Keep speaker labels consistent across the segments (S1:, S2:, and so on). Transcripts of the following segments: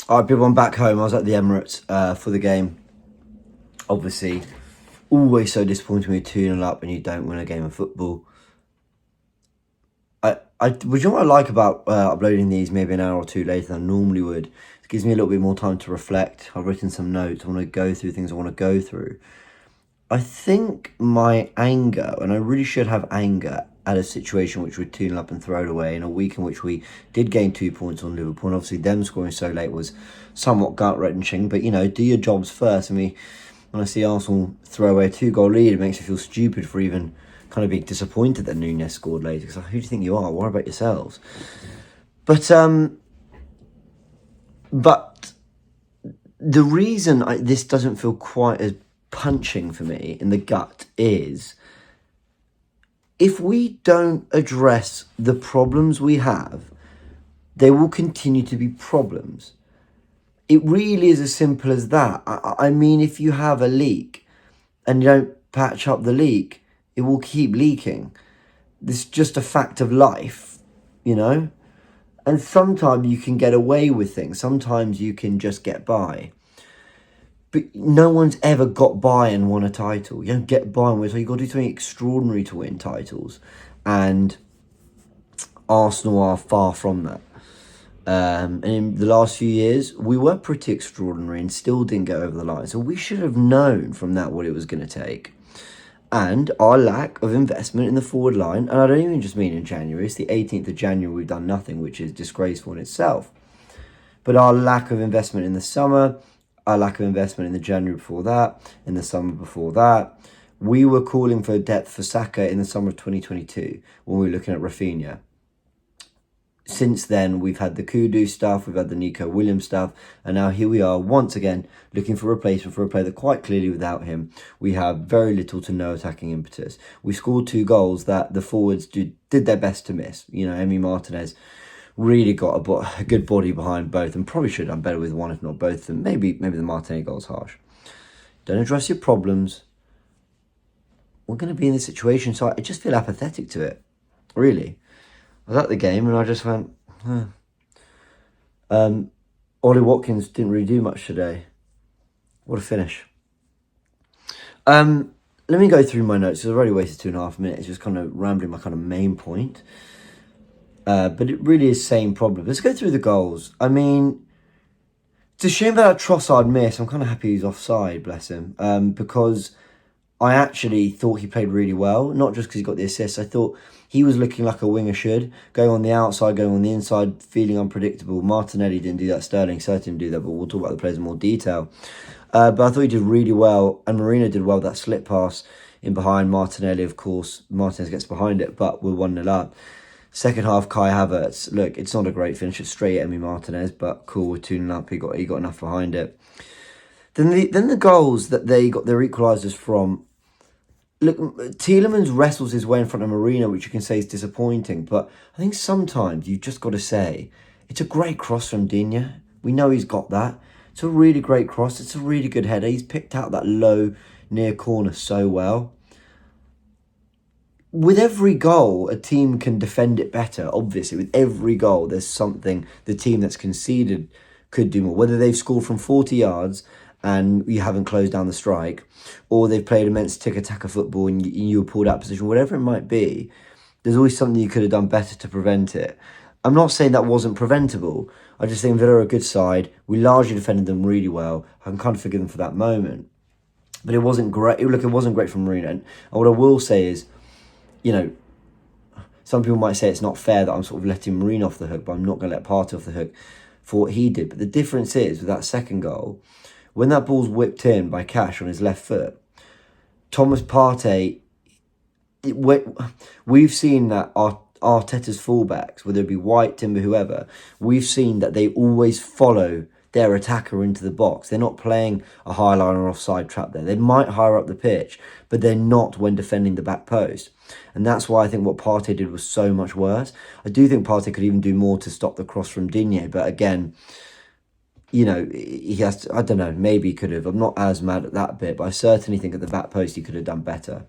S1: All right, people, I'm back home. I was at the Emirates for the game. Obviously, always so disappointing when you're 2-0 up and you don't win a game of football. Would you know what I like about uploading these maybe an hour or two later than I normally would? It gives me a little bit more time to reflect. I've written some notes. I want to go through things I want to go through. I think my anger, and I really should have anger at a situation which we're 2-0 up and thrown away in a week in which we did gain 2 points on Liverpool, and obviously them scoring so late was somewhat gut-wrenching, but, do your jobs first. When I see Arsenal throw away a 2-goal lead, it makes me feel stupid for even kind of being disappointed that Núñez scored later, because who do you think you are? Worry about yourselves. But the reason this doesn't feel quite as punching for me in the gut is if we don't address the problems we have, there will continue to be problems. It really is as simple as that. I mean, if you have a leak and you don't patch up the leak, it will keep leaking. This is just a fact of life, And sometimes you can get away with things. Sometimes you can just get by. But no one's ever got by and won a title. You don't get by and win. So you've got to do something extraordinary to win titles. And Arsenal are far from that. And in the last few years, we were pretty extraordinary and still didn't get over the line. So we should have known from that what it was going to take. And our lack of investment in the forward line, and I don't even just mean in January, it's the 18th of January, we've done nothing, which is disgraceful in itself. But our lack of investment in the summer, our lack of investment in the January before that, in the summer before that. We were calling for depth for Saka in the summer of 2022 when we were looking at Rafinha. Since then, we've had the Kudu stuff, we've had the Nico Williams stuff, and now here we are once again looking for a replacement for a player that quite clearly without him, we have very little to no attacking impetus. We scored 2 goals that the forwards did their best to miss. Emi Martinez really got a good body behind both and probably should have done better with one, if not both of them. Maybe the Martinelli goal's harsh. Don't address your problems. We're going to be in this situation, so I just feel apathetic to it, really. I was at the game and I just went, Ollie Watkins didn't really do much today. What a finish. Let me go through my notes. I've already wasted 2.5 minutes just kind of rambling my kind of main point. But it really is same problem. Let's go through the goals. I mean, it's a shame that Trossard missed. I'm kind of happy he's offside, bless him. Because I actually thought he played really well. Not just because he got the assist. I thought he was looking like a winger should. Going on the outside, going on the inside, feeling unpredictable. Martinelli didn't do that. Sterling certainly didn't do that. But we'll talk about the players in more detail. But I thought he did really well. And Marino did well with that slip pass in behind. Martinelli, of course. Martinez gets behind it. But we're 1-0 up. Second half, Kai Havertz. Look, it's not a great finish. It's straight at Emi Martinez, but cool. We're 2-0 up. He got enough behind it. Then the goals that they got their equalisers from. Look, Tielemans wrestles his way in front of Marino, which you can say is disappointing. But I think sometimes you've just got to say it's a great cross from Digne. We know he's got that. It's a really great cross. It's a really good header. He's picked out that low near corner so well. With every goal, a team can defend it better, obviously. With every goal, there's something the team that's conceded could do more. Whether they've scored from 40 yards and you haven't closed down the strike, or they've played immense tick-a-tacker football and you were pulled out of position, whatever it might be, there's always something you could have done better to prevent it. I'm not saying that wasn't preventable. I just think Villa are a good side. We largely defended them really well. I can kind of forgive them for that moment. But it wasn't great. Look, it wasn't great from Marino. And what I will say is, some people might say it's not fair that I'm sort of letting Marino off the hook, but I'm not going to let Partey off the hook for what he did. But the difference is, with that second goal, when that ball's whipped in by Cash on his left foot, Thomas Partey, we've seen that Arteta's fullbacks, whether it be White, Timber, whoever, we've seen that they always follow their attacker into the box. They're not playing a high line or offside trap there. They might higher up the pitch, but they're not when defending the back post. And that's why I think what Partey did was so much worse. I do think Partey could even do more to stop the cross from Digne, but again, he has to, I don't know, maybe he could have. I'm not as mad at that bit, but I certainly think at the back post he could have done better.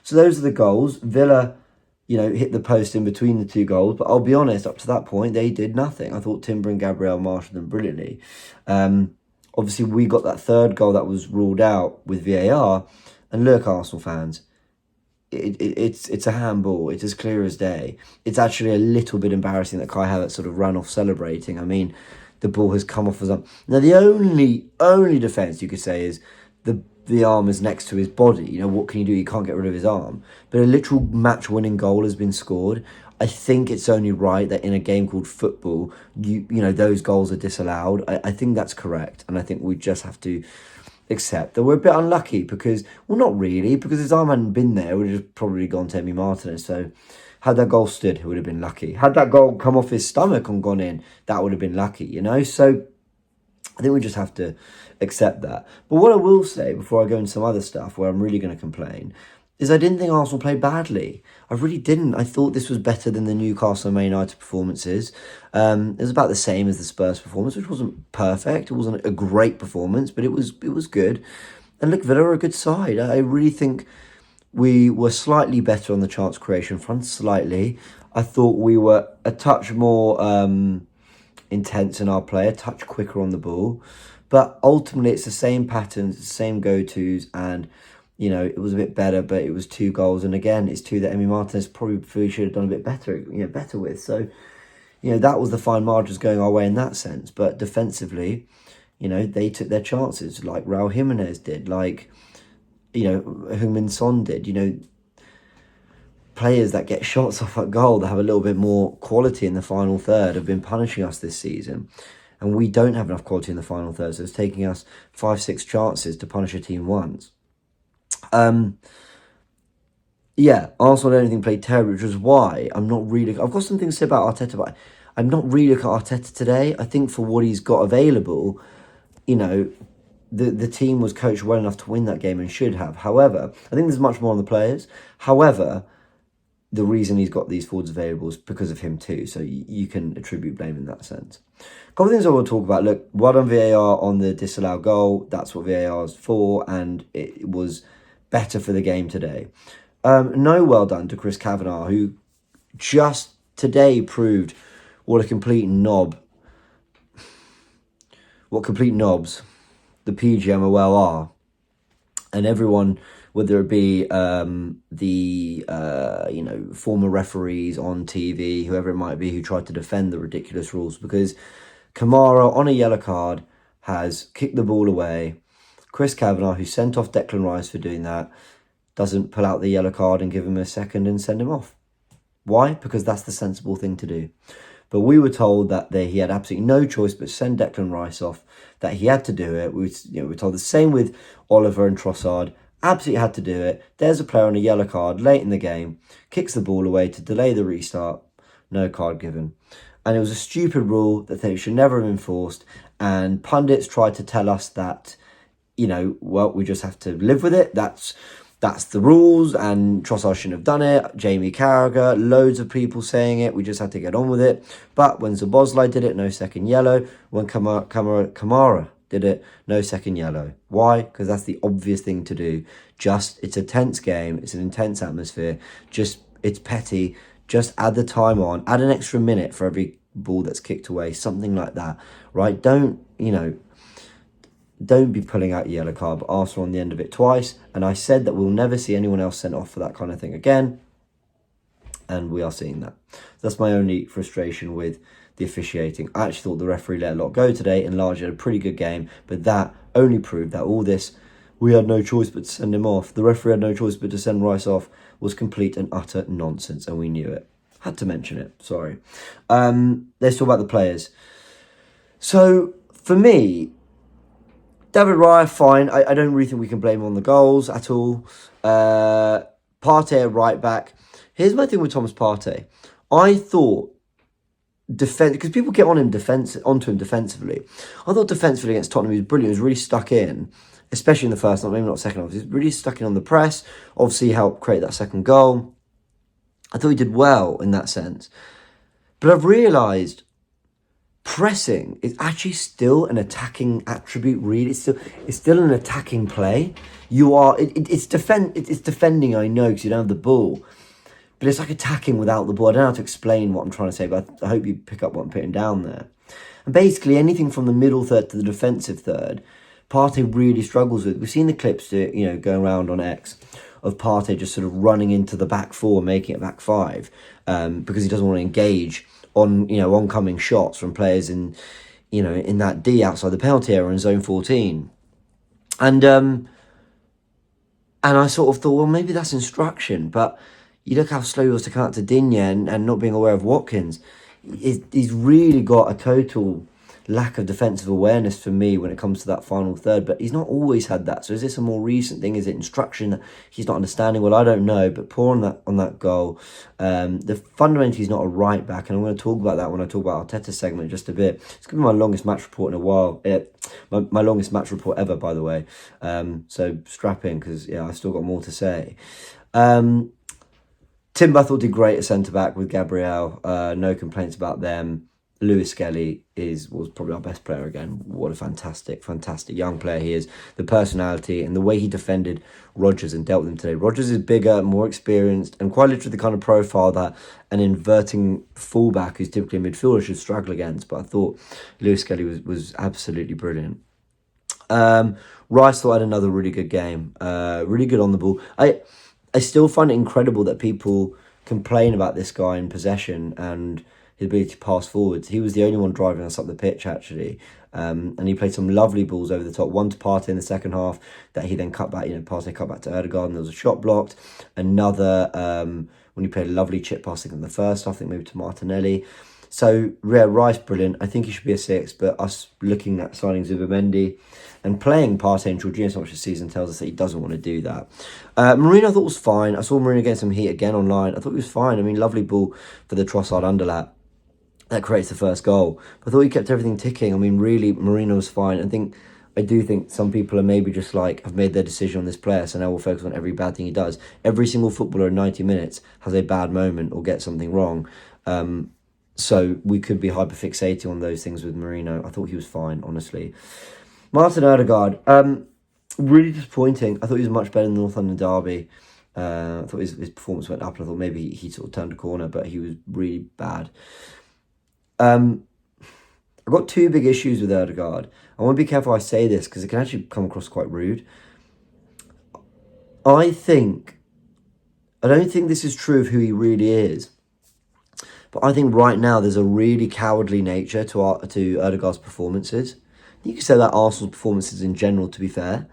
S1: So those are the goals. Villa hit the post in between the two goals. But I'll be honest, up to that point, they did nothing. I thought Timber and Gabriel marshalled them brilliantly. Obviously, we got that third goal that was ruled out with VAR. And look, Arsenal fans, it's a handball. It's as clear as day. It's actually a little bit embarrassing that Kai Havertz sort of ran off celebrating. I mean, the ball has come off as up. Now, the only defence you could say is the arm is next to his body. What can you do? You can't get rid of his arm. But a literal match-winning goal has been scored. I think it's only right that in a game called football, those goals are disallowed. I think that's correct. And I think we just have to accept that we're a bit unlucky because, well, not really, because his arm hadn't been there, it would have probably gone to Emi Martinez. So had that goal stood, it would have been lucky. Had that goal come off his stomach and gone in, that would have been lucky, So I think we just have to accept that. But what I will say before I go into some other stuff where I'm really going to complain is I didn't think Arsenal played badly. I really didn't. I thought this was better than the Newcastle and Man United performances. It was about the same as the Spurs performance, which wasn't perfect. It wasn't a great performance, but it was good. And look, Villa are a good side. I really think we were slightly better on the chance creation front, slightly. I thought we were a touch more intense in our play, a touch quicker on the ball. But ultimately, it's the same patterns, the same go-tos, and it was a bit better, but it was 2 goals. And again, it's 2 that Emi Martinez probably should have done a bit better with. So, that was the fine margins going our way in that sense. But defensively, they took their chances, like Raul Jimenez did, like, Heung-min Son did. Players that get shots off at goal that have a little bit more quality in the final third have been punishing us this season. And we don't have enough quality in the final third, so it's taking us 5-6 chances to punish a team once. Arsenal don't think played terribly, which is why I'm not really... I've got something to say about Arteta, but I'm not really looking at Arteta today. I think for what he's got available, the team was coached well enough to win that game and should have. However, I think there's much more on the players. However, the reason he's got these forwards available is because of him too, so you can attribute blame in that sense. A couple of things I want to talk about. Look, well done VAR on the disallowed goal. That's what VAR is for, and it was better for the game today. No well done to Chris Kavanagh, who just today proved what complete knobs the PGMOL are. And everyone, whether it be former referees on TV, whoever it might be, who tried to defend the ridiculous rules, because Kamara, on a yellow card, has kicked the ball away. Chris Kavanagh, who sent off Declan Rice for doing that, doesn't pull out the yellow card and give him a second and send him off. Why? Because that's the sensible thing to do. But we were told that he had absolutely no choice but send Declan Rice off, that he had to do it. We were told the same with Oliver and Trossard. Absolutely had to do it. There's a player on a yellow card late in the game, kicks the ball away to delay the restart, no card given. And it was a stupid rule that they should never have enforced. And pundits tried to tell us that, we just have to live with it. That's the rules, and Trossard shouldn't have done it. Jamie Carragher, loads of people saying it. We just had to get on with it. But when Szoboszlai did it, no second yellow. When Kamara did it, no second yellow. Why? Because that's the obvious thing to do. It's a tense game. It's an intense atmosphere. It's petty. Just add the time on. Add an extra minute for every ball that's kicked away. Something like that, right? Don't be pulling out your yellow card, but Arsenal on the end of it twice. And I said that we'll never see anyone else sent off for that kind of thing again. And we are seeing that. That's my only frustration with the officiating. I actually thought the referee let a lot go today and largely had a pretty good game. But that only proved that all this, we had no choice but to send him off. The referee had no choice but to send Rice off, was complete and utter nonsense. And we knew it. Had to mention it. Sorry. Let's talk about the players. So, for me, David Raya, fine. I don't really think we can blame him on the goals at all. Partey at right back. Here's my thing with Thomas Partey. I thought because people get onto him defensively. I thought defensively against Tottenham he was brilliant. He was really stuck in, especially in the first half, maybe not second half. He was really stuck in on the press. Obviously helped create that second goal. I thought he did well in that sense. But I've realised pressing is actually still an attacking attribute, really. It's still an attacking play. It's defending, I know, because you don't have the ball. but it's like attacking without the ball. I don't know how to explain what I'm trying to say, but I hope you pick up what I'm putting down there. And basically anything from the middle third to the defensive third, Partey really struggles with. We've seen the clips, going around on X of Partey just sort of running into the back four, making it back five, because he doesn't want to engage on oncoming shots from players in that D outside the penalty area in zone 14. And I sort of thought, well, maybe that's instruction, but you look how slow he was to come out to Digne and not being aware of Watkins. He's really got a total lack of defensive awareness for me when it comes to that final third, but he's not always had that. So is this a more recent thing? Is it instruction that he's not understanding? Well, I don't know, but poor on that goal. Fundamentally, he's not a right back, and I'm going to talk about that when I talk about Arteta's segment in just a bit. It's going to be my longest match report in a while. My longest match report ever, by the way. So strap in, because I've still got more to say. Timber, I thought, did great at centre-back with Gabriel. No complaints about them. Lewis Skelly was probably our best player again. What a fantastic young player he is. The personality and the way he defended Rodgers and dealt with him today. Rodgers is bigger, more experienced, and quite literally the kind of profile that an inverting fullback who's typically a midfielder should struggle against. But I thought Lewis Skelly was absolutely brilliant. Rice thought had another really good game. Really good on the ball. I still find it incredible that people complain about this guy in possession and his ability to pass forwards. He was the only one driving us up the pitch, actually. And he played some lovely balls over the top. One to Partey in the second half that he then cut back. Partey cut back to Ødegaard and there was a shot blocked. Another, when he played a lovely chip passing in the first half, I think maybe to Martinelli. So, Rice, brilliant. I think he should be a 6, but us looking at signing Zubimendi and playing Partey and Jorginho so much this season tells us that he doesn't want to do that. Mourinho I thought was fine. I saw Mourinho getting some heat again online. I thought he was fine. I mean, lovely ball for the Trossard underlap. That creates the first goal. But I thought he kept everything ticking. I mean, really, Mourinho was fine. I do think some people are maybe just have made their decision on this player, so now we'll focus on every bad thing he does. Every single footballer in 90 minutes has a bad moment or gets something wrong. So we could be hyperfixating on those things with Mourinho. I thought he was fine, honestly. Martin Ødegaard, really disappointing. I thought he was much better in the North London derby. I thought his performance went up, and I thought maybe he sort of turned a corner, but he was really bad. I've got 2 big issues with Ødegaard. I want to be careful I say this because it can actually come across quite rude. I don't think this is true of who he really is, but I think right now there's a really cowardly nature to Ødegaard's performances. You could say that Arsenal's performances in general, to be fair,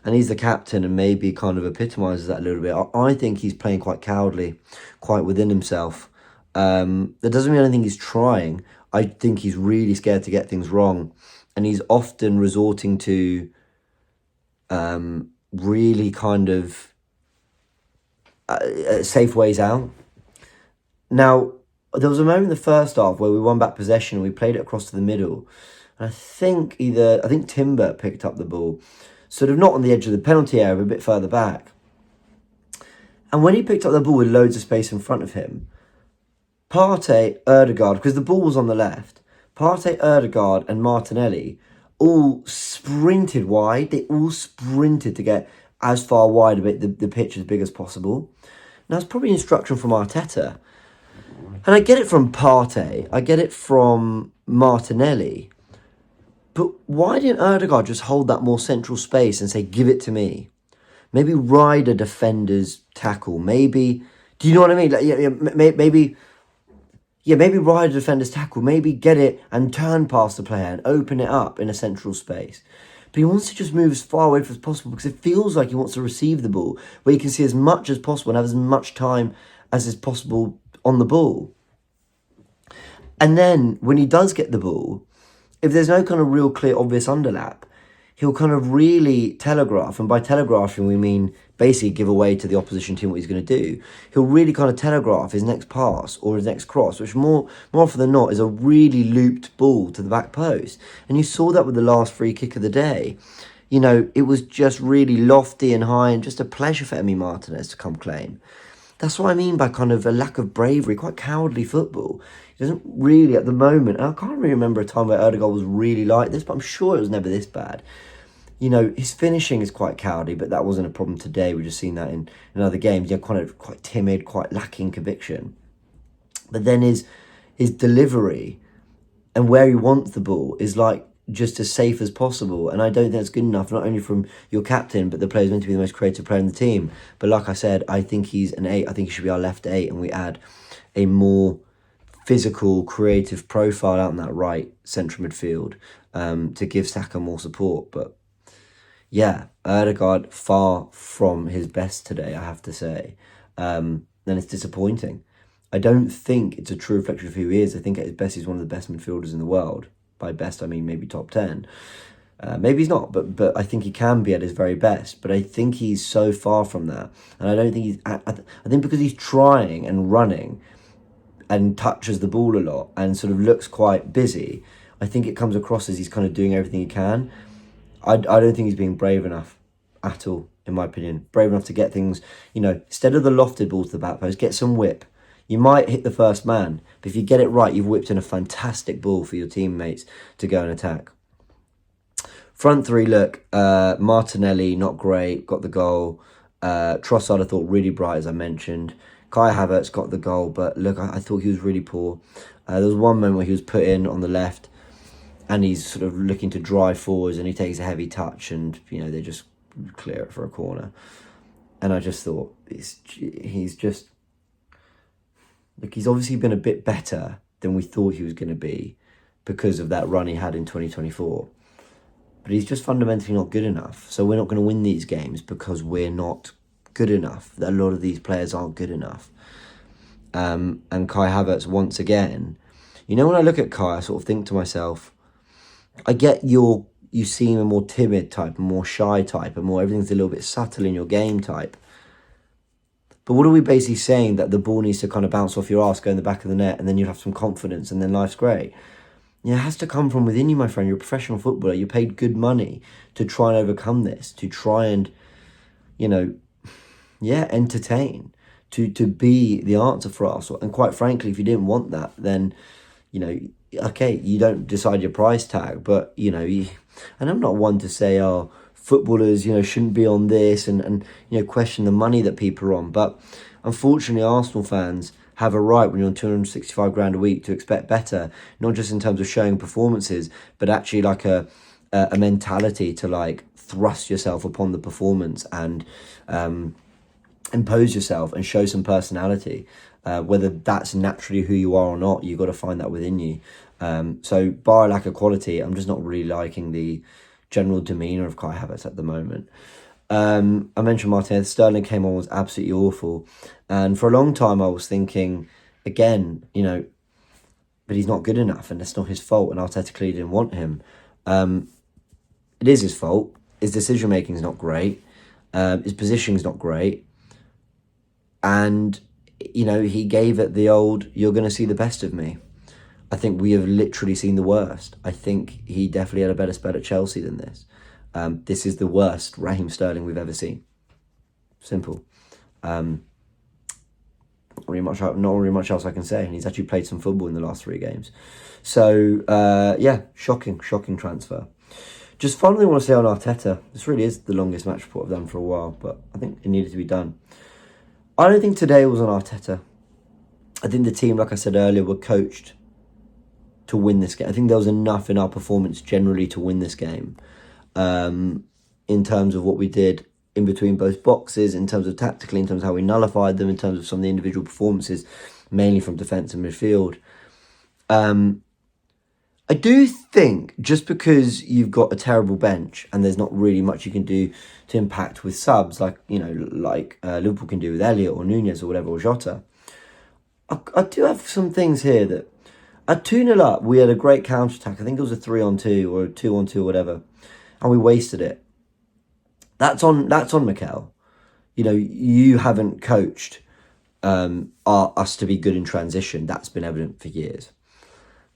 S1: and he's the captain and maybe kind of epitomises that a little bit. I think he's playing quite cowardly, quite within himself. That doesn't mean I think he's trying. I think he's really scared to get things wrong, and he's often resorting to really kind of safe ways out. Now, there was a moment in the first half where we won back possession and we played it across to the middle, and I think Timber picked up the ball, sort of not on the edge of the penalty area, but a bit further back. And when he picked up the ball with loads of space in front of him, Partey, Ødegaard, because the ball was on the left, Partey, Ødegaard and Martinelli all sprinted wide. They all sprinted to get as far wide a bit the pitch as big as possible. Now, it's probably instruction from Arteta. And I get it from Partey. I get it from Martinelli. But why didn't Ødegaard just hold that more central space and say, give it to me? Maybe ride a defender's tackle. Maybe, do you know what I mean? Maybe ride a defender's tackle. Maybe get it and turn past the player and open it up in a central space. But he wants to just move as far away as possible because it feels like he wants to receive the ball where he can see as much as possible and have as much time as is possible on the ball. And then when he does get the ball, if there's no kind of real clear obvious underlap, he'll kind of really telegraph, and by telegraphing we mean basically give away to the opposition team what he's going to do. He'll really kind of telegraph his next pass or his next cross, which more often than not is a really looped ball to the back post. And you saw that with the last free kick of the day. It was just really lofty and high and just a pleasure for Emi Martinez to come claim. That's what I mean by kind of a lack of bravery, quite cowardly football. He doesn't really, at the moment, I can't really remember a time where Ødegaard was really like this, but I'm sure it was never this bad. his finishing is quite cowardly, but that wasn't a problem today. We've just seen that in other games. Quite timid, quite lacking conviction. But then his delivery and where he wants the ball is like just as safe as possible. And I don't think that's good enough, not only from your captain, but the player's meant to be the most creative player in the team. But like I said, I think he's an 8. I think he should be our left 8, and we add a more physical, creative profile out in that right central midfield to give Saka more support. But yeah, Odegaard far from his best today, I have to say. And it's disappointing. I don't think it's a true reflection of who he is. I think at his best, he's one of the best midfielders in the world. By best, I mean maybe top 10. Maybe he's not, but I think he can be at his very best. But I think he's so far from that. And I don't think he's... I think because he's trying and running and touches the ball a lot and sort of looks quite busy, I think it comes across as he's kind of doing everything he can. I don't think he's being brave enough at all, in my opinion. Brave enough to get things, instead of the lofted ball to the back post, get some whip. You might hit the first man, but if you get it right, you've whipped in a fantastic ball for your teammates to go and attack. Front three, look, Martinelli, not great, got the goal. Trossard, I thought, really bright, as I mentioned. Kai Havertz got the goal, but look, I thought he was really poor. There was one moment where he was put in on the left, and he's sort of looking to drive forwards, and he takes a heavy touch, and, they just clear it for a corner. And I just thought, he's just... Look, he's obviously been a bit better than we thought he was going to be because of that run he had in 2024. But he's just fundamentally not good enough. So we're not going to win these games because we're not good enough. A lot of these players aren't good enough. And Kai Havertz, once again, when I look at Kai, I sort of think to myself, I get you seem a more timid type, a more shy type, a more everything's a little bit subtle in your game type. But what are we basically saying? That the ball needs to kind of bounce off your arse, go in the back of the net, and then you'll have some confidence, and then life's great. It has to come from within you, my friend. You're a professional footballer. You're paid good money to try and overcome this, to try and, entertain, to be the answer for us. And quite frankly, if you didn't want that, then, okay, you don't decide your price tag. But, and I'm not one to say, footballers, shouldn't be on this and question the money that people are on. But unfortunately, Arsenal fans have a right when you're on 265 grand a week to expect better, not just in terms of showing performances, but actually like a mentality to like thrust yourself upon the performance and impose yourself and show some personality. Whether that's naturally who you are or not, you've got to find that within you. So bar lack of quality, I'm just not really liking the general demeanour of Kai Havertz at the moment. I mentioned Martinelli. Sterling came on, was absolutely awful. And for a long time I was thinking, again, but he's not good enough and that's not his fault. And Arteta clearly didn't want him. It is his fault. His decision-making is not great. His positioning's not great. And, he gave it the old, you're going to see the best of me. I think we have literally seen the worst. I think he definitely had a better spell at Chelsea than this. This is the worst Raheem Sterling we've ever seen. Simple. Not really much else I can say. And he's actually played some football in the last 3 games. So, shocking transfer. Just finally want to say on Arteta, this really is the longest match report I've done for a while, but I think it needed to be done. I don't think today was on Arteta. I think the team, like I said earlier, were coached to win this game. I think there was enough in our performance generally to win this game. In terms of what we did in between both boxes, in terms of tactically, in terms of how we nullified them, in terms of some of the individual performances, mainly from defence and midfield. I do think just because you've got a terrible bench and there's not really much you can do to impact with subs, like Liverpool can do with Elliott or Nunez or whatever, or Jota, I do have some things here that at 2-0 up, we had a great counter-attack. I think it was a 3-on-2 or a 2-on-2 or whatever. And we wasted it. That's on Mikel. You haven't coached us to be good in transition. That's been evident for years.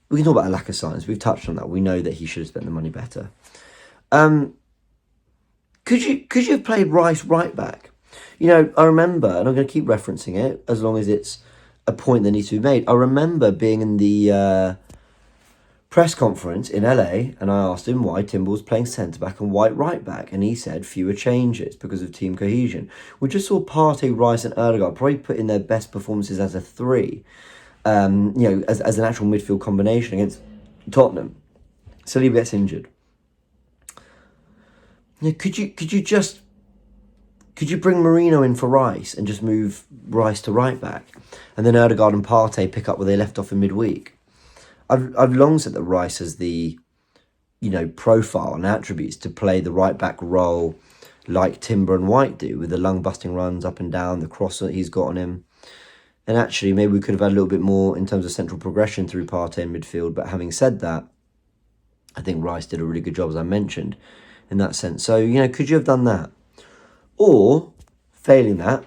S1: We can talk about a lack of science. We've touched on that. We know that he should have spent the money better. Could you have played Rice right back? I remember, and I'm going to keep referencing it as long as it's a point that needs to be made. I remember being in the press conference in LA, and I asked him why Timber was playing centre-back and White right-back, and he said fewer changes because of team cohesion. We just saw Partey, Rice and Erdegaard probably put in their best performances as a 3, as an actual midfield combination against Tottenham. Saliba gets injured. Could you bring Marino in for Rice and just move Rice to right back, and then Erdegaard and Partey pick up where they left off in midweek? I've long said that Rice has the, profile and attributes to play the right back role like Timber and White do, with the lung busting runs up and down, the cross that he's got on him. And actually, maybe we could have had a little bit more in terms of central progression through Partey in midfield. But having said that, I think Rice did a really good job, as I mentioned, in that sense. So, could you have done that? Or, failing that,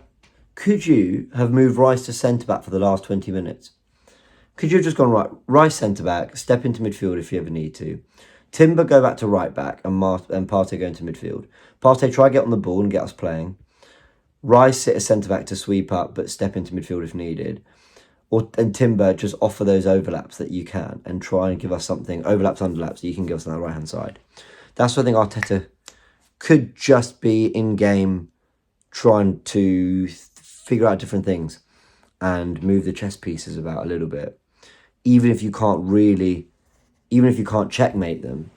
S1: could you have moved Rice to centre-back for the last 20 minutes? Could you have just gone, right, Rice centre-back, step into midfield if you ever need to. Timber go back to right-back and Partey go into midfield. Partey try get on the ball and get us playing. Rice sit as centre-back to sweep up but step into midfield if needed. And Timber just offer those overlaps that you can and try and give us something, overlaps, underlaps, that you can give us on the right-hand side. That's what I think Arteta could just be in-game trying to figure out different things and move the chess pieces about a little bit. Even if you can't checkmate them,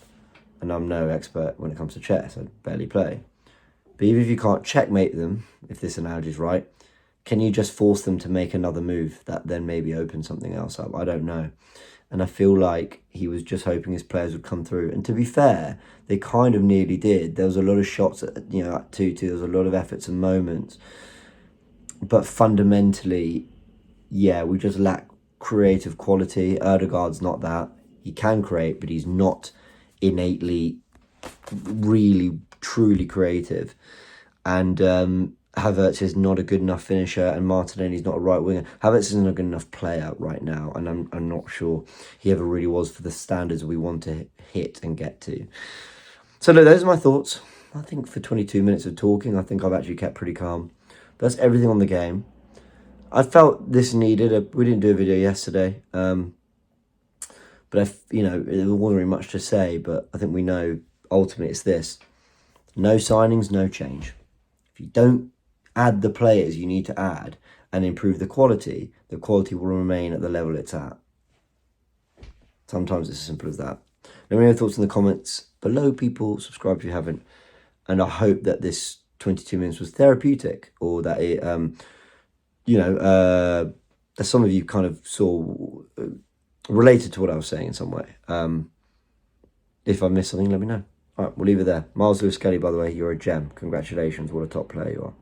S1: and I'm no expert when it comes to chess, I barely play, but even if you can't checkmate them, if this analogy is right, can you just force them to make another move that then maybe opens something else up? I don't know. And I feel like he was just hoping his players would come through. And to be fair, they kind of nearly did. There was a lot of shots at 2-2. There was a lot of efforts and moments. But fundamentally, we just lack creative quality. Erdegaard's not that. He can create, but he's not innately really, truly creative. And Havertz is not a good enough finisher, and Martinelli's not a right winger. Havertz isn't a good enough player right now, and I'm not sure he ever really was for the standards we want to hit and get to. So look, those are my thoughts. I think for 22 minutes of talking, I think I've actually kept pretty calm. But that's everything on the game. I felt this needed. We didn't do a video yesterday, but there wasn't really much to say. But I think we know ultimately it's this: no signings, no change. If you don't add the players you need to add and improve the quality will remain at the level it's at. Sometimes it's as simple as that. Let me know your thoughts in the comments below, people. Subscribe if you haven't. And I hope that this 22 minutes was therapeutic, or that it, that some of you kind of saw related to what I was saying in some way. If I missed something, let me know. All right, we'll leave it there. Miles Lewis Kelly, by the way, you're a gem. Congratulations. What a top player you are.